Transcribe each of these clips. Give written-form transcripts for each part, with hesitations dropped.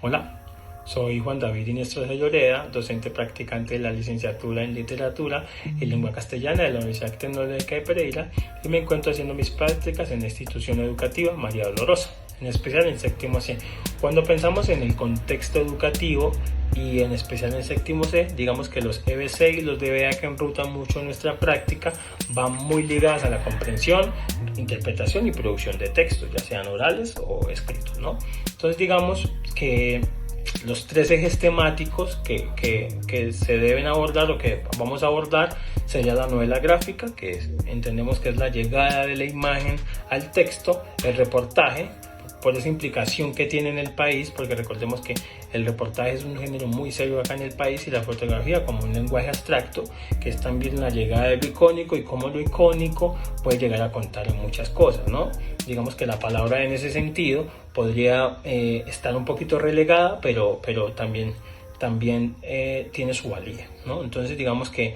Hola, soy Juan David Iniestros de Lloreda, docente practicante de la licenciatura en Literatura y Lengua Castellana de la Universidad Tecnológica de Pereira y me encuentro haciendo mis prácticas en la institución educativa María Dolorosa, en especial en séptimo C. Cuando pensamos en el contexto educativo y en especial en séptimo C, digamos que los EBC y los DBA que enrutan mucho nuestra práctica van muy ligadas a la comprensión, interpretación y producción de textos, ya sean orales o escritos, ¿no? Entonces digamos que los tres ejes temáticos que se deben abordar o que vamos a abordar sería la novela gráfica, entendemos que es la llegada de la imagen al texto, el reportaje, por esa implicación que tiene en el país, porque recordemos que el reportaje es un género muy serio acá en el país y la fotografía como un lenguaje abstracto, que es también la llegada de lo icónico y cómo lo icónico puede llegar a contar en muchas cosas, ¿no? Digamos que la palabra en ese sentido podría estar un poquito relegada, pero también tiene su valía, ¿no? Entonces digamos que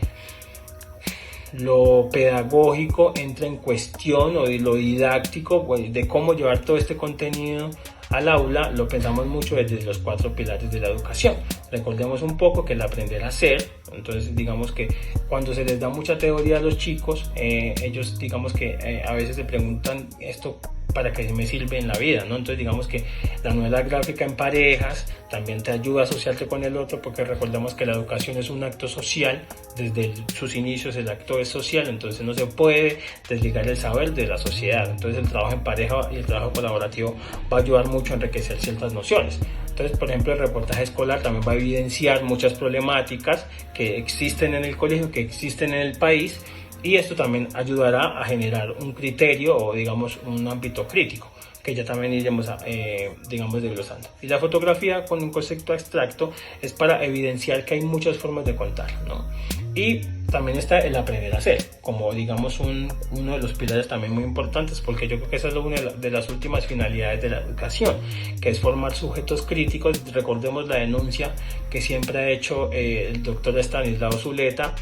lo pedagógico entra en cuestión o de lo didáctico, pues, de cómo llevar todo este contenido al aula, lo pensamos mucho desde los 4 pilares de la educación. Recordemos un poco que el aprender a hacer, entonces digamos que cuando se les da mucha teoría a los chicos, ellos digamos que a veces se preguntan esto para qué me sirve en la vida, ¿no? Entonces digamos que la novela gráfica en parejas también te ayuda a asociarte con el otro, porque recordemos que la educación es un acto social, desde sus inicios el acto es social, entonces no se puede desligar el saber de la sociedad. Entonces el trabajo en pareja y el trabajo colaborativo va a ayudar mucho a enriquecer ciertas nociones. Entonces, por ejemplo, el reportaje escolar también va a evidenciar muchas problemáticas que existen en el colegio, que existen en el país, y esto también ayudará a generar un criterio o digamos un ámbito crítico que ya también iremos digamos desglosando. Y la fotografía con un concepto abstracto es para evidenciar que hay muchas formas de contar, ¿no? Y también está el aprender a hacer, como digamos uno de los pilares también muy importantes, porque yo creo que esa es una de las últimas finalidades de la educación, que es formar sujetos críticos. Recordemos la denuncia que siempre ha hecho el doctor Estanislao Zuleta,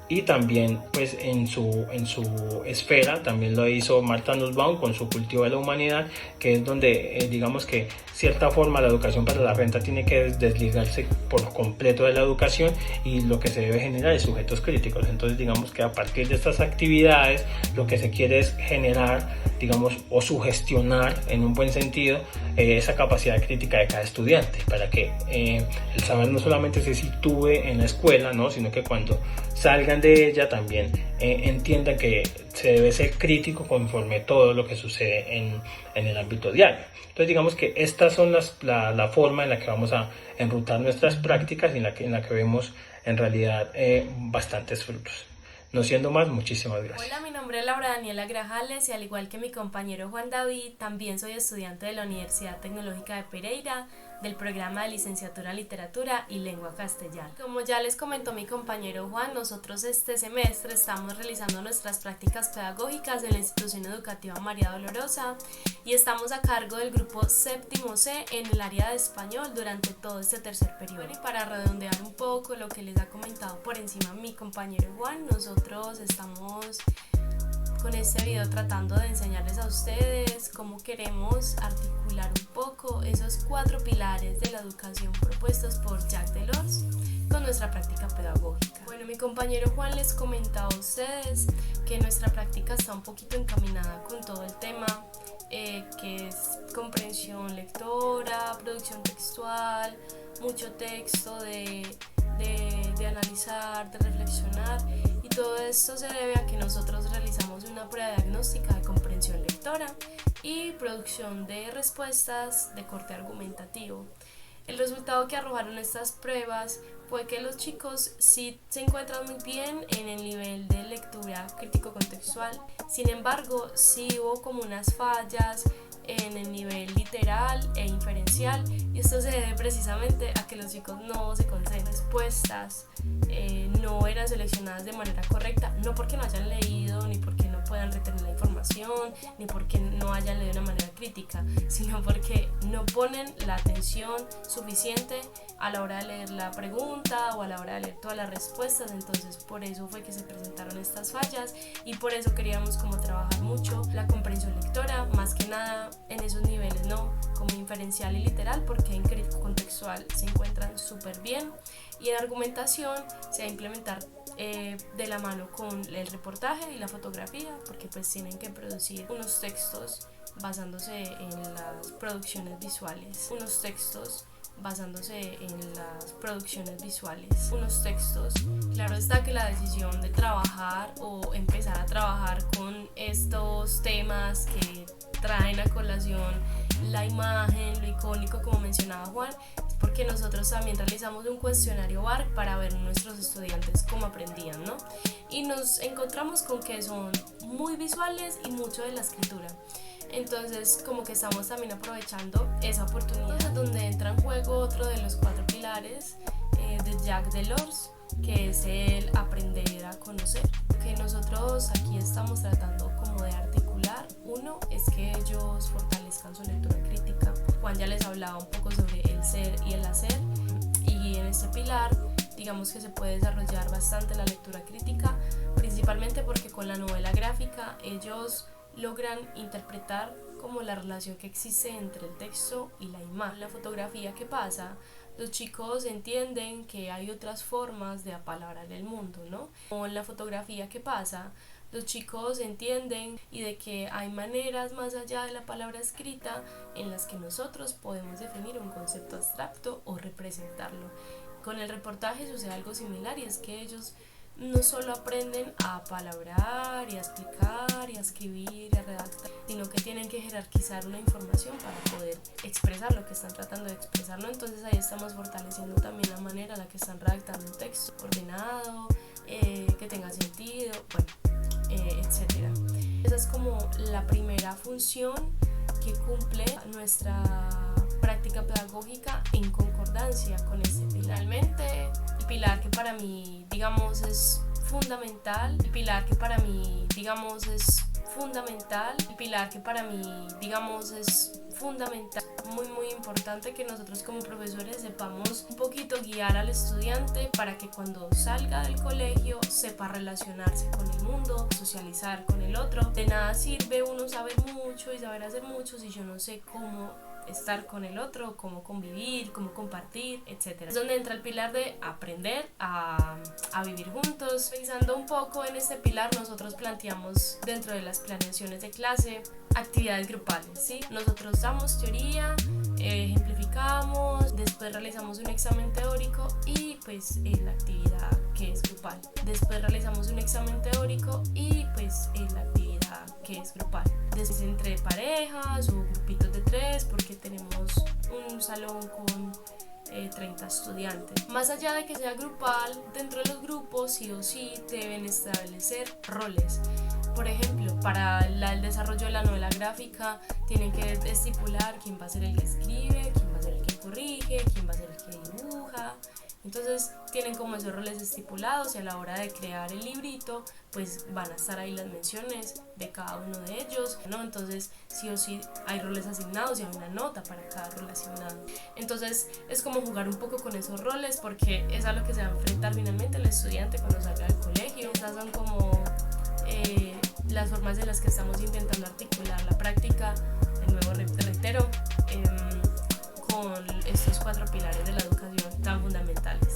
y también pues en su esfera también lo hizo Martha Nussbaum con su Cultivo de la Humanidad, que es donde digamos que cierta forma la educación para la renta tiene que desligarse por completo de la educación y lo que se debe generar es sujetos críticos. Entonces digamos que a partir de estas actividades lo que se quiere es generar, digamos, o sugestionar en un buen sentido esa capacidad crítica de cada estudiante, para que el saber no solamente se sitúe en la escuela, ¿no? Sino que cuando salgan de ella también entiendan que se debe ser crítico conforme todo lo que sucede en el ámbito diario. Entonces digamos que estas son la forma en la que vamos a enrutar nuestras prácticas y en la que vemos en realidad bastantes frutos. No siendo más, muchísimas gracias. Hola, mi nombre es Laura Daniela Grajales y al igual que mi compañero Juan David, también soy estudiante de la Universidad Tecnológica de Pereira, del programa de licenciatura en Literatura y Lengua Castellana. Como ya les comentó mi compañero Juan, nosotros este semestre estamos realizando nuestras prácticas pedagógicas en la institución educativa María Dolorosa y estamos a cargo del grupo séptimo C en el área de español durante todo este tercer periodo. Bueno, y para redondear un poco lo que les ha comentado por encima mi compañero Juan, nosotros estamos con este video tratando de enseñarles a ustedes cómo queremos articular un poco esos 4 pilares de la educación propuestos por Jacques Delors con nuestra práctica pedagógica. Bueno, mi compañero Juan les comentaba a ustedes que nuestra práctica está un poquito encaminada con todo el tema que es comprensión lectora, producción textual, mucho texto de analizar, de reflexionar, y todo esto se debe a que nosotros realizamos una prueba diagnóstica de comprensión lectora y producción de respuestas de corte argumentativo. El resultado que arrojaron estas pruebas fue que los chicos sí se encuentran muy bien en el nivel de lectura crítico-contextual, sin embargo sí hubo como unas fallas en el nivel literal e inferencial, y esto se debe precisamente a que los chicos no se concentran. Respuestas no eran seleccionadas de manera correcta, no porque no hayan leído, ni porque no puedan retener la información, ni porque no hayan leído de una manera crítica, sino porque no ponen la atención suficiente a la hora de leer la pregunta o a la hora de leer todas las respuestas. Entonces por eso fue que se presentaron estas fallas y por eso queríamos como trabajar mucho la comprensión lectora, más que nada en esos niveles, ¿no? Como inferencial y literal, porque en crítico contextual se encuentran súper bien, y en argumentación se va a implementar de la mano con el reportaje y la fotografía, porque pues tienen que producir unos textos basándose en las producciones visuales, unos textos claro está que la decisión de trabajar o empezar a trabajar con estos temas que traen a colación la imagen, lo icónico, como mencionaba Juan, es porque nosotros también realizamos un cuestionario BARC para ver nuestros estudiantes cómo aprendían, ¿no? Y nos encontramos con que son muy visuales y mucho de la escritura. Entonces como que estamos también aprovechando esa oportunidad, donde entra en juego otro de los 4 pilares de Jacques Delors, que es el aprender a conocer, que nosotros aquí estamos tratando como de articular. Uno es que ellos fortalezcan su lectura crítica. Juan ya les hablaba un poco sobre el ser y el hacer, y en este pilar digamos que se puede desarrollar bastante la lectura crítica, principalmente porque con la novela gráfica ellos logran interpretar como la relación que existe entre el texto y la imagen. La fotografía, ¿qué pasa? Los chicos entienden que hay otras formas de apalabrar el mundo, ¿no? O en la fotografía, ¿qué pasa? Los chicos entienden y de que hay maneras más allá de la palabra escrita en las que nosotros podemos definir un concepto abstracto o representarlo. Con el reportaje sucede algo similar, y es que ellos no solo aprenden a palabrar y a explicar y a escribir y a redactar, sino que tienen que jerarquizar una información para poder expresar lo que están tratando de expresar, ¿no? Entonces ahí estamos fortaleciendo también la manera en la que están redactando un texto ordenado, que tenga sentido, etcétera. Esa es como la primera función que cumple nuestra práctica pedagógica en concordancia con este pilar. Finalmente, el pilar que para mí, digamos, es fundamental, muy importante que nosotros como profesores sepamos un poquito guiar al estudiante para que cuando salga del colegio sepa relacionarse con el mundo, socializar con el otro. De nada sirve uno saber mucho y saber hacer mucho si yo no sé cómo estar con el otro, cómo convivir, cómo compartir, etc. Es donde entra el pilar de aprender a vivir juntos. Pensando un poco en este pilar, nosotros planteamos dentro de las planeaciones de clase actividades grupales, ¿sí? Nosotros damos teoría, ejemplificamos, después realizamos un examen teórico y pues la actividad que es grupal. Después Después entre parejas o grupitos de 3, porque tenemos un salón con 30 estudiantes. Más allá de que sea grupal, dentro de los grupos sí o sí deben establecer roles. Por ejemplo, para el desarrollo de la novela gráfica tienen que estipular quién va a ser el que escribe, quién va a ser el que corrige, quién va a ser el que dibuja. Entonces tienen como esos roles estipulados, y a la hora de crear el librito pues van a estar ahí las menciones de cada uno de ellos, ¿no? Entonces sí o sí hay roles asignados y hay una nota para cada rol asignado. Entonces es como jugar un poco con esos roles, porque es a lo que se va a enfrentar finalmente el estudiante cuando salga del colegio. Estas son como las formas en las que estamos intentando articular la práctica, de nuevo reitero, con estos 4 pilares de la educación tan fundamentales.